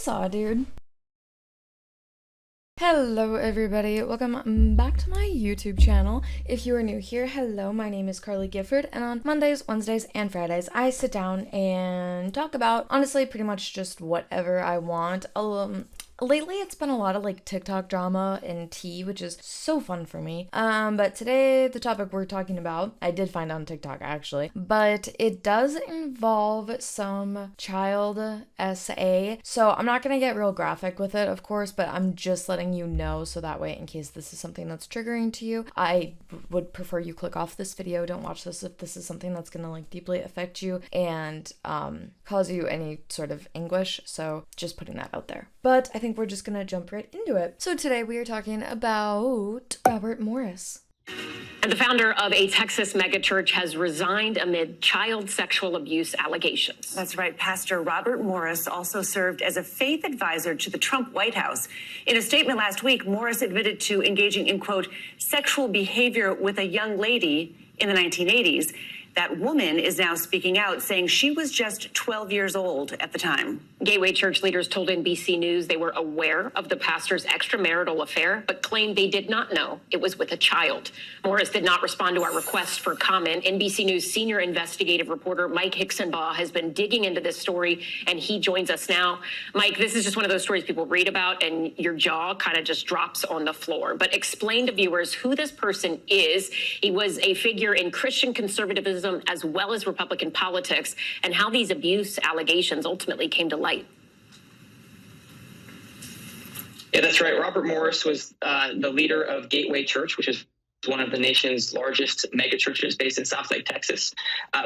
saw, dude. Hello everybody, welcome back to my YouTube channel. If you are new here, hello, my name is Carly Gifford, and on Mondays, Wednesdays, and Fridays, I sit down and talk about, honestly, pretty much just whatever I want. Lately, it's been a lot of like TikTok drama and tea, which is so fun for me. But today, the topic we're talking about, I did find on TikTok actually, but it does involve some child SA. So I'm not gonna get real graphic with it, of course, but I'm just letting you know so that way, in case this is something that's triggering to you, I would prefer you click off this video. Don't watch this if this is something that's gonna like deeply affect you and cause you any sort of anguish. So just putting that out there. But I think we're just gonna jump right into it. So today we are talking about Robert Morris. And the founder of a Texas megachurch has resigned amid child sexual abuse allegations. That's right. Pastor Robert Morris also served as a faith advisor to the Trump White House. In a statement last week, Morris admitted to engaging in, quote, sexual behavior with a young lady in the 1980s. That woman is now speaking out, saying she was just 12 years old at the time. Gateway Church leaders told NBC News they were aware of the pastor's extramarital affair, but claimed they did not know it was with a child. Morris did not respond to our request for comment. NBC News senior investigative reporter Mike Hixenbaugh has been digging into this story, and he joins us now. Mike, this is just one of those stories people read about, and your jaw kind of just drops on the floor. But explain to viewers who this person is. He was a figure in Christian conservatism as well as Republican politics, and how these abuse allegations ultimately came to light. Yeah, that's right. Robert Morris was the leader of Gateway Church, which is one of the nation's largest mega churches based in Southlake, Texas.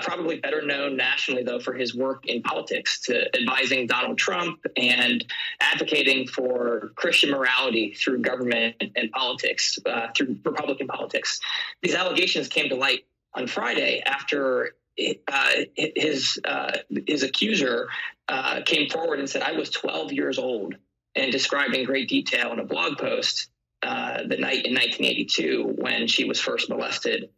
Probably better known nationally, though, for his work in politics, to advising Donald Trump and advocating for Christian morality through government and politics, through Republican politics. These allegations came to light on Friday after his accuser came forward and said, I was 12 years old, and described in great detail in a blog post the night in 1982 when she was first molested,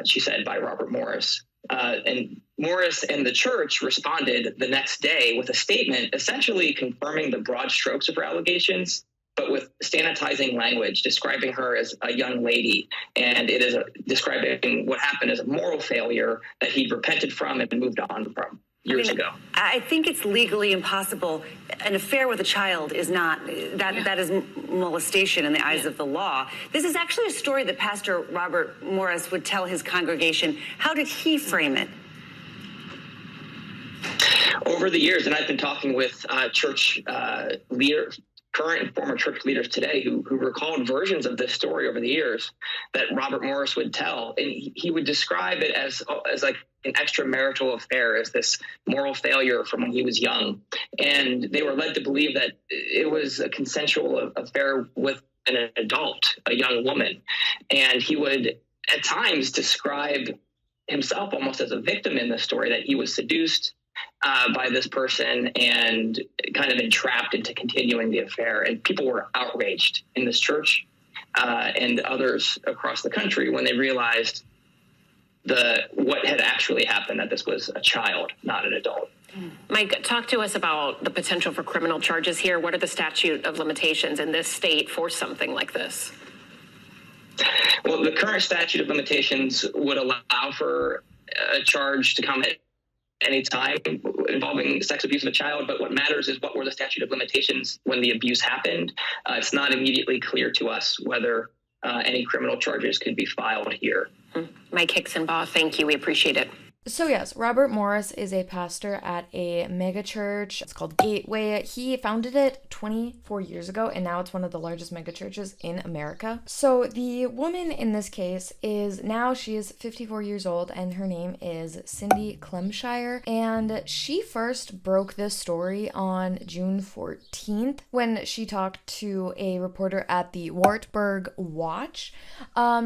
she said, by Robert Morris. And Morris and the church responded the next day with a statement essentially confirming the broad strokes of her allegations, but with sanitizing language, describing her as a young lady. And it is describing what happened as a moral failure that he'd repented from and moved on from years ago. I think it's legally impossible. An affair with a child is not, that is molestation in the eyes of the law. This is actually a story that Pastor Robert Morris would tell his congregation. How did he frame it? Over the years, and I've been talking with church leaders, current and former church leaders today who recalled versions of this story over the years that Robert Morris would tell. And he would describe it as like an extramarital affair, as this moral failure from when he was young. And they were led to believe that it was a consensual affair with an adult, a young woman. And he would at times describe himself almost as a victim in the story, that he was seduced by this person and kind of entrapped into continuing the affair. And people were outraged in this church and others across the country when they realized what had actually happened, that this was a child, not an adult. Mike, talk to us about the potential for criminal charges here. What are the statute of limitations in this state for something like this? Well, the current statute of limitations would allow for a charge to come at any time involving sex abuse of a child, but what matters is what were the statute of limitations when the abuse happened. It's not immediately clear to us whether any criminal charges could be filed here. Mike Hixenbaugh, thank you. We appreciate it. So yes, Robert Morris is a pastor at a mega church. It's called Gateway. He founded it 24 years ago, and now it's one of the largest mega churches in America. So the woman in this case she is 54 years old, and her name is Cindy Clemshire. And she first broke this story on June 14th when she talked to a reporter at the Wartburg Watch.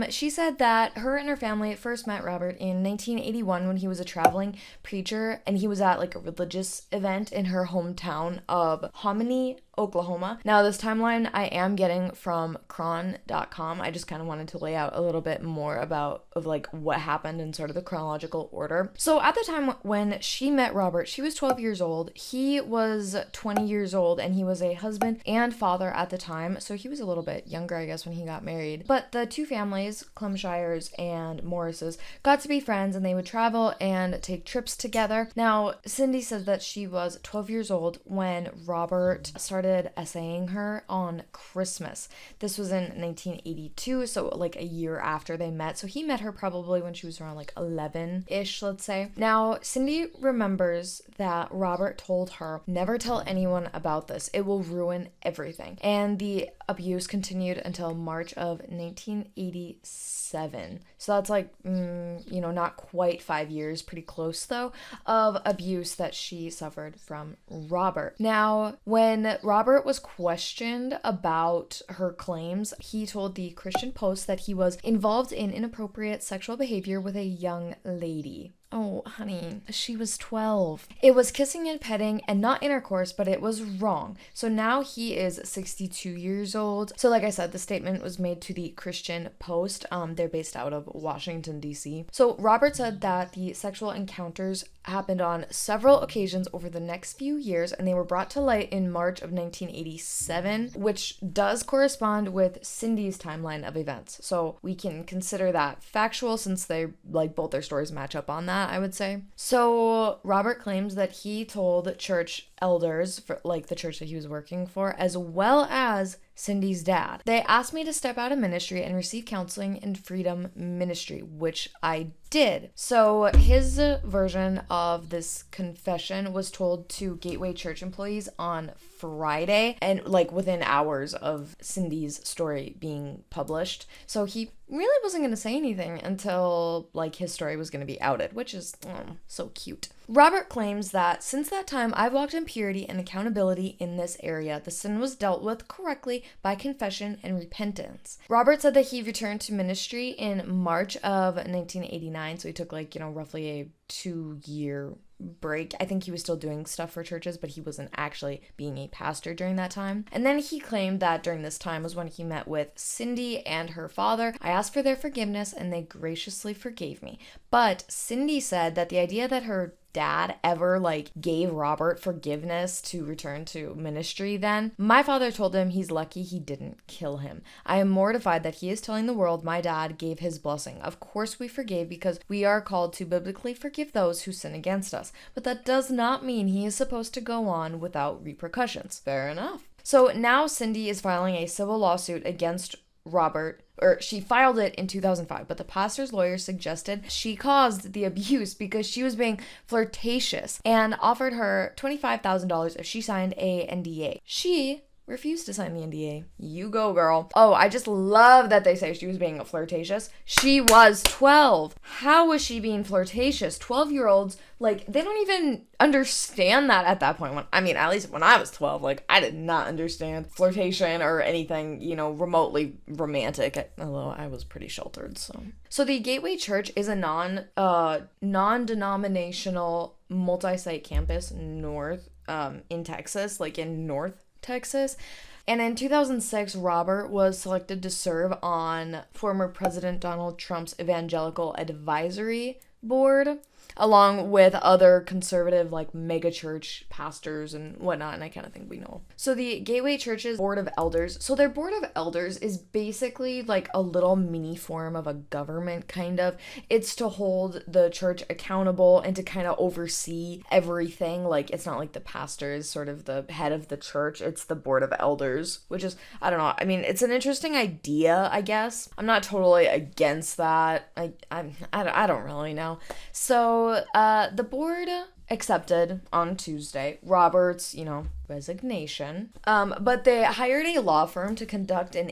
She said that her and her family first met Robert in 1981 when he was a traveling preacher, and he was at like a religious event in her hometown of Hominy, Oklahoma. Now, this timeline I am getting from chron.com. I just kind of wanted to lay out a little bit more of like what happened in sort of the chronological order. So at the time when she met Robert, she was 12 years old. He was 20 years old, and he was a husband and father at the time. So he was a little bit younger, I guess, when he got married. But the two families, Clemshires and Morrises, got to be friends, and they would travel and take trips together. Now, Cindy said that she was 12 years old when Robert started essaying her on Christmas. This was in 1982, so like a year after they met. So he met her probably when she was around like 11-ish, let's say. Now, Cindy remembers that Robert told her, never tell anyone about this. It will ruin everything. And the abuse continued until March of 1987. So that's like, not quite 5 years, pretty close though, of abuse that she suffered from Robert. Now, when Robert was questioned about her claims, he told the Christian Post that he was involved in inappropriate sexual behavior with a young lady. Oh, honey, she was 12. It was kissing and petting and not intercourse, but it was wrong. So now he is 62 years old. So like I said, the statement was made to the Christian Post. They're based out of Washington, D.C. So Robert said that the sexual encounters happened on several occasions over the next few years, and they were brought to light in March of 1987, which does correspond with Cindy's timeline of events. So we can consider that factual since they, like, both their stories match up on that, I would say. So Robert claims that he told church elders, for like the church that he was working for, as well as Cindy's dad. They asked me to step out of ministry and receive counseling in Freedom Ministry, which I did. So his version of this confession was told to Gateway Church employees on Friday, and like within hours of Cindy's story being published. So he really wasn't going to say anything until like his story was going to be outed, which is so cute. Robert claims that since that time, I've walked in purity and accountability in this area. The sin was dealt with correctly by confession and repentance. Robert said that he returned to ministry in March of 1989, so he took like, roughly a 2-year break. I think he was still doing stuff for churches, but he wasn't actually being a pastor during that time. And then he claimed that during this time was when he met with Cindy and her father. I asked for their forgiveness and they graciously forgave me. But Cindy said that the idea that her dad ever gave Robert forgiveness to return to ministry then, my father told him he's lucky he didn't kill him. I am mortified that he is telling the world my dad gave his blessing. Of course we forgave because we are called to biblically forgive those who sin against us, but that does not mean he is supposed to go on without repercussions. Fair enough. So now Cindy is filing a civil lawsuit against Robert, or she filed it in 2005, but the pastor's lawyer suggested she caused the abuse because she was being flirtatious and offered her $25,000 if she signed a NDA. She refused to sign the NDA. You go, girl. Oh, I just love that they say she was being flirtatious. She was 12. How was she being flirtatious? 12-year-olds, they don't even understand that at that point. At least when I was 12, I did not understand flirtation or anything, remotely romantic, although I was pretty sheltered, so. So the Gateway Church is a non-denominational multi-site campus north, in Texas, in North Texas. And in 2006, Robert was selected to serve on former President Donald Trump's Evangelical Advisory Board, along with other conservative mega church pastors and whatnot, and I kind of think we know. So the Gateway Church's Board of Elders, so their Board of Elders is basically a little mini form of a government, kind of. It's to hold the church accountable and to kind of oversee everything. It's not like the pastor is sort of the head of the church, it's the Board of Elders, which is, I don't know, it's an interesting idea, I guess. I'm not totally against that. I don't really know. So the board accepted on Tuesday Robert's, resignation. But they hired a law firm to conduct an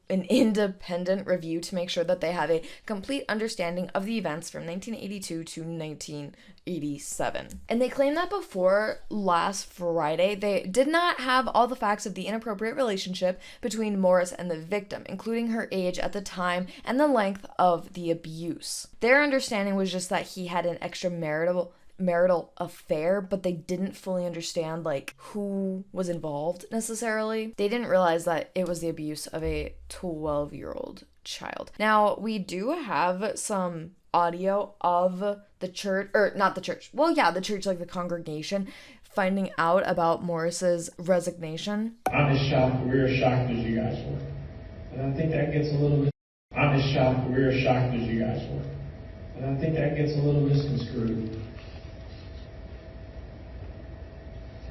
independent review to make sure that they have a complete understanding of the events from 1982 to 1987. And they claim that before last Friday, they did not have all the facts of the inappropriate relationship between Morris and the victim, including her age at the time and the length of the abuse. Their understanding was just that he had an extramarital affair, but they didn't fully understand like who was involved necessarily. They didn't realize that it was the abuse of a 12-year-old child. Now, we do have some audio of the church, or not the church, well, yeah, the church, like the congregation, finding out about Morris's resignation. I'm as shocked, we're as shocked as you guys were. And I think that gets a little bit, I'm as shocked, we're as shocked as you guys were. And I think that gets a little misconstrued.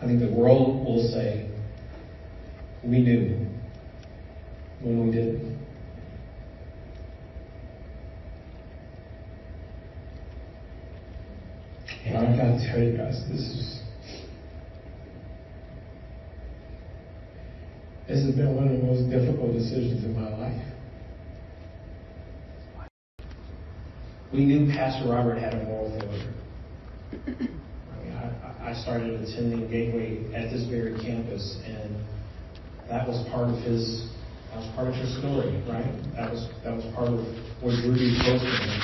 I think the world will say, we knew when we didn't. And I've got to tell you guys, this has been one of the most difficult decisions in my life. We knew Pastor Robert had a moral failure. I started attending Gateway at this very campus, and that was part of his story, right? That was part of what drew me close to him.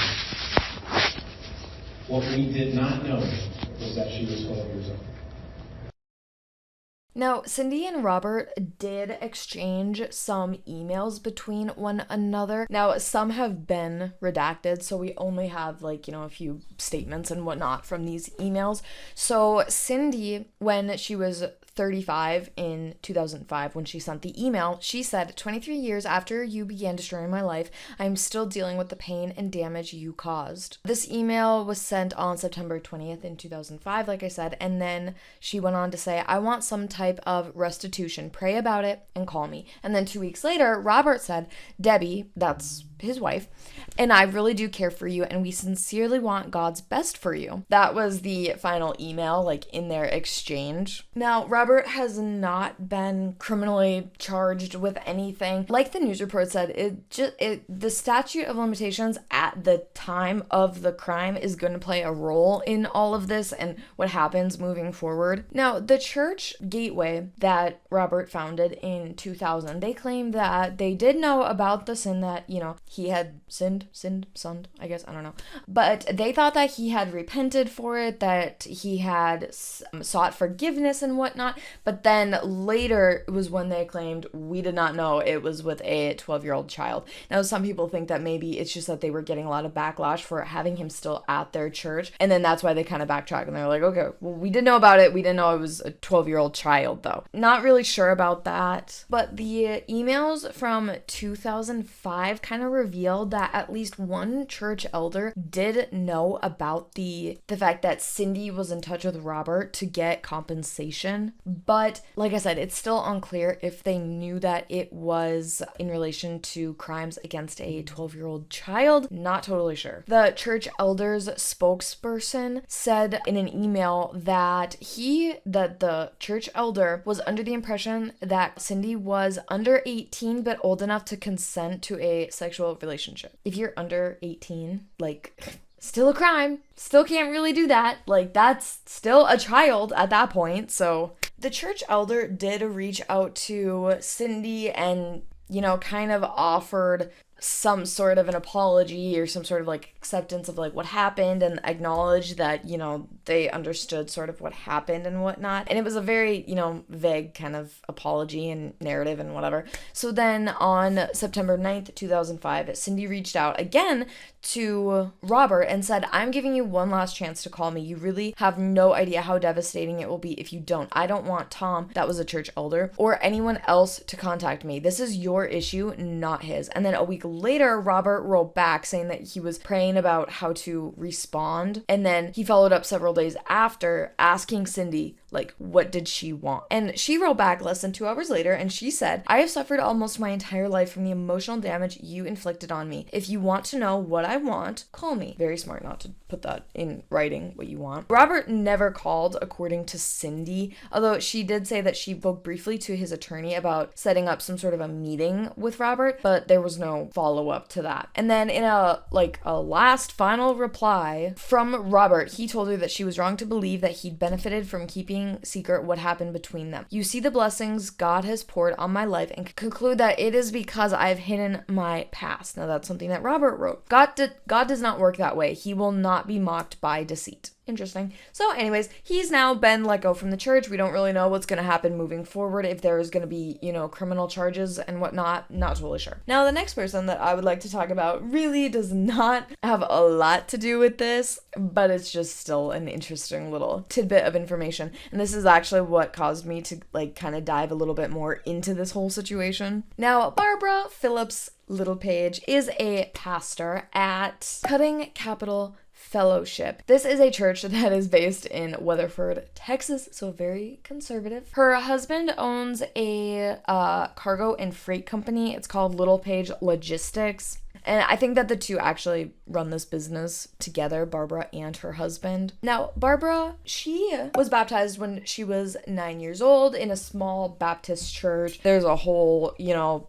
What we did not know was that she was 12 years old. Now, Cindy and Robert did exchange some emails between one another. Now, some have been redacted, so we only have a few statements and whatnot from these emails. So Cindy, when she was 35 in 2005, when she sent the email, she said, 23 years after you began destroying my life, I am still dealing with the pain and damage you caused. This email was sent on September 20th in 2005, like I said, and then she went on to say, I want some type of restitution. Pray about it and call me. And then 2 weeks later, Robert said, Debbie, that's his wife, and I really do care for you, and we sincerely want God's best for you. That was the final email, in their exchange. Now, Robert has not been criminally charged with anything. Like the news report said, the statute of limitations at the time of the crime is going to play a role in all of this and what happens moving forward. Now, the church Gateway that Robert founded in 2000, they claim that they did know about the sin that, he had sinned, I guess, I don't know. But they thought that he had repented for it, that he had sought forgiveness and whatnot. But then later was when they claimed, we did not know it was with a 12-year-old child. Now, some people think that maybe it's just that they were getting a lot of backlash for having him still at their church. And then that's why they kind of backtrack and they're like, okay, well, we didn't know about it. We didn't know it was a 12-year-old child, though. Not really sure about that. But the emails from 2005 kind of revealed that at least one church elder did know about the fact that Cindy was in touch with Robert to get compensation. But like I said, it's still unclear if they knew that it was in relation to crimes against a 12-year-old child. Not totally sure. The church elder's spokesperson said in an email that the church elder was under the impression that Cindy was under 18 but old enough to consent to a sexual relationship. If you're under 18, still a crime. Still can't really do that. That's still a child at that point. So the church elder did reach out to Cindy and, kind of offered some sort of an apology or some sort of acceptance of what happened and acknowledge that, they understood sort of what happened and whatnot. And it was a very, vague kind of apology and narrative and whatever. So then on September 9th, 2005, Cindy reached out again to Robert and said, I'm giving you one last chance to call me. You really have no idea how devastating it will be if you don't. I don't want Tom, that was a church elder, or anyone else to contact me. This is your issue, not his. And then a week later, Robert wrote back saying that he was praying about how to respond. And then he followed up several days after asking Cindy, Like, what did she want? And she wrote back less than 2 hours later, and she said, I have suffered almost my entire life from the emotional damage you inflicted on me. If you want to know what I want, call me. Very smart not to put that in writing, what you want. Robert never called, according to Cindy, although she did say that she spoke briefly to his attorney about setting up some sort of a meeting with Robert, but there was no follow-up to that. And then in a last final reply from Robert, he told her that she was wrong to believe that he'd benefited from keeping secret what happened between them. You see the blessings God has poured on my life and conclude that it is because I've hidden my past. Now that's something that Robert wrote. God does not work that way. He will not be mocked by deceit. Interesting. So anyways, he's now been let go from the church. We don't really know what's going to happen moving forward, if there is going to be, criminal charges and whatnot. Not totally sure. Now, the next person that I would like to talk about really does not have a lot to do with this, but it's just still an interesting little tidbit of information. And this is actually what caused me to kind of dive a little bit more into this whole situation. Now, Barbara Phillips Littlepage is a pastor at Cutting Capital Fellowship. This is a church that is based in Weatherford, Texas, so very conservative. Her husband owns a cargo and freight company. It's called Littlepage Logistics. And I think that the two actually run this business together, Barbara and her husband. Now, Barbara, she was baptized when she was 9 years old in a small Baptist church. There's a whole,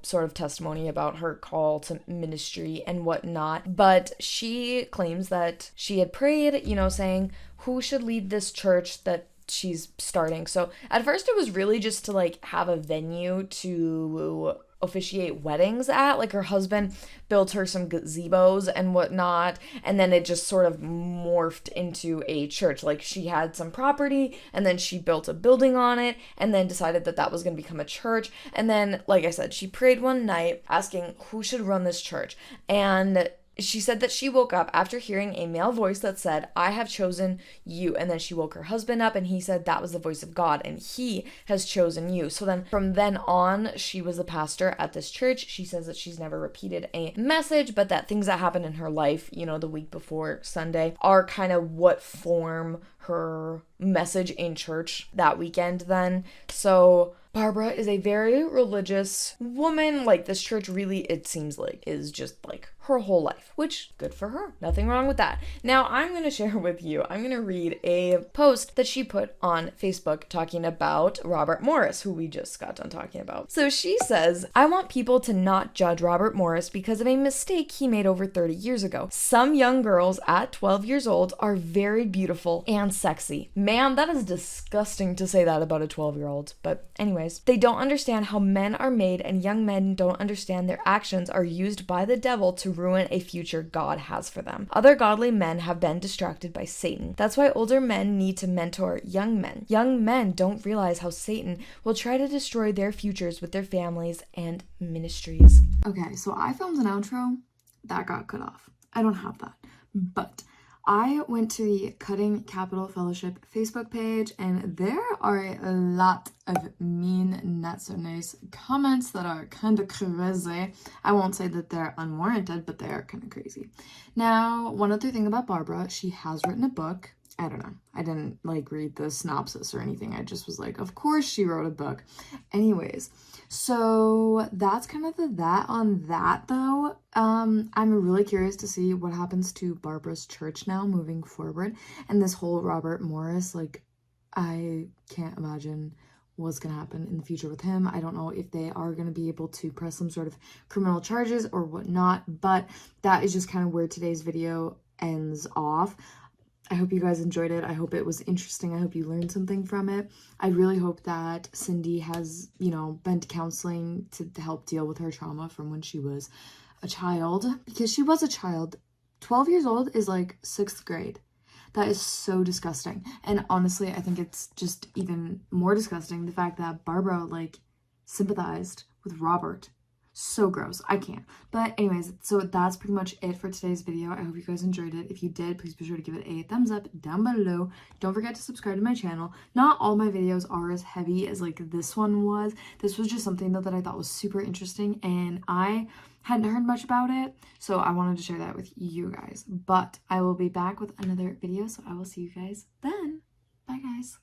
sort of testimony about her call to ministry and whatnot. But she claims that she had prayed, saying, who should lead this church that she's starting? So at first it was really just to have a venue to officiate weddings at. Her husband built her some gazebos and whatnot, and then it just sort of morphed into a church. She had some property, and then she built a building on it, and then decided that was going to become a church. And then, like I said, she prayed one night asking who should run this church, and she said that she woke up after hearing a male voice that said, I have chosen you. And then she woke her husband up, and he said that was the voice of God and he has chosen you. So then from then on, she was the pastor at this church. She says that she's never repeated a message, but that things that happened in her life, the week before Sunday, are kind of what form her message in church that weekend then. So Barbara is a very religious woman. This church really, it seems is just her whole life, which good for her. Nothing wrong with that. Now I'm going to share with you, I'm going to read a post that she put on Facebook talking about Robert Morris, who we just got done talking about. So she says, I want people to not judge Robert Morris because of a mistake he made over 30 years ago. Some young girls at 12 years old are very beautiful and sexy. Man, that is disgusting to say that about a 12-year-old. But anyways, they don't understand how men are made, and young men don't understand their actions are used by the devil to ruin a future God has for them. Other godly men have been distracted by Satan. That's why older men need to mentor young men. Young men don't realize how Satan will try to destroy their futures with their families and ministries. Okay, so I filmed an outro that got cut off. I don't have that. But I went to the Cutting Capital Fellowship Facebook page, and there are a lot of mean, not so nice comments that are kind of crazy. I won't say that they're unwarranted, but they are kind of crazy. Now, one other thing about Barbara, she has written a book. I don't know. I didn't read the synopsis or anything. I just was of course she wrote a book. Anyways, so that's kind of that on that though. I'm really curious to see what happens to Barbara's church now moving forward. And this whole Robert Morris, I can't imagine what's going to happen in the future with him. I don't know if they are going to be able to press some sort of criminal charges or whatnot, but that is just kind of where today's video ends off. I hope you guys enjoyed it. I hope it was interesting. I hope you learned something from it. I really hope that Cindy has, been to counseling to help deal with her trauma from when she was a child, because she was a child. 12 years old is 6th grade. That is so disgusting. And honestly, I think it's just even more disgusting the fact that Barbara sympathized with Robert. So gross. I can't. But anyways, so that's pretty much it for today's video. I hope you guys enjoyed it. If you did, please be sure to give it a thumbs up down below. Don't forget to subscribe to my channel. Not all my videos are as heavy as this one was. This was just something that I thought was super interesting, and I hadn't heard much about it, so I wanted to share that with you guys. But I will be back with another video, so I will see you guys then. Bye guys.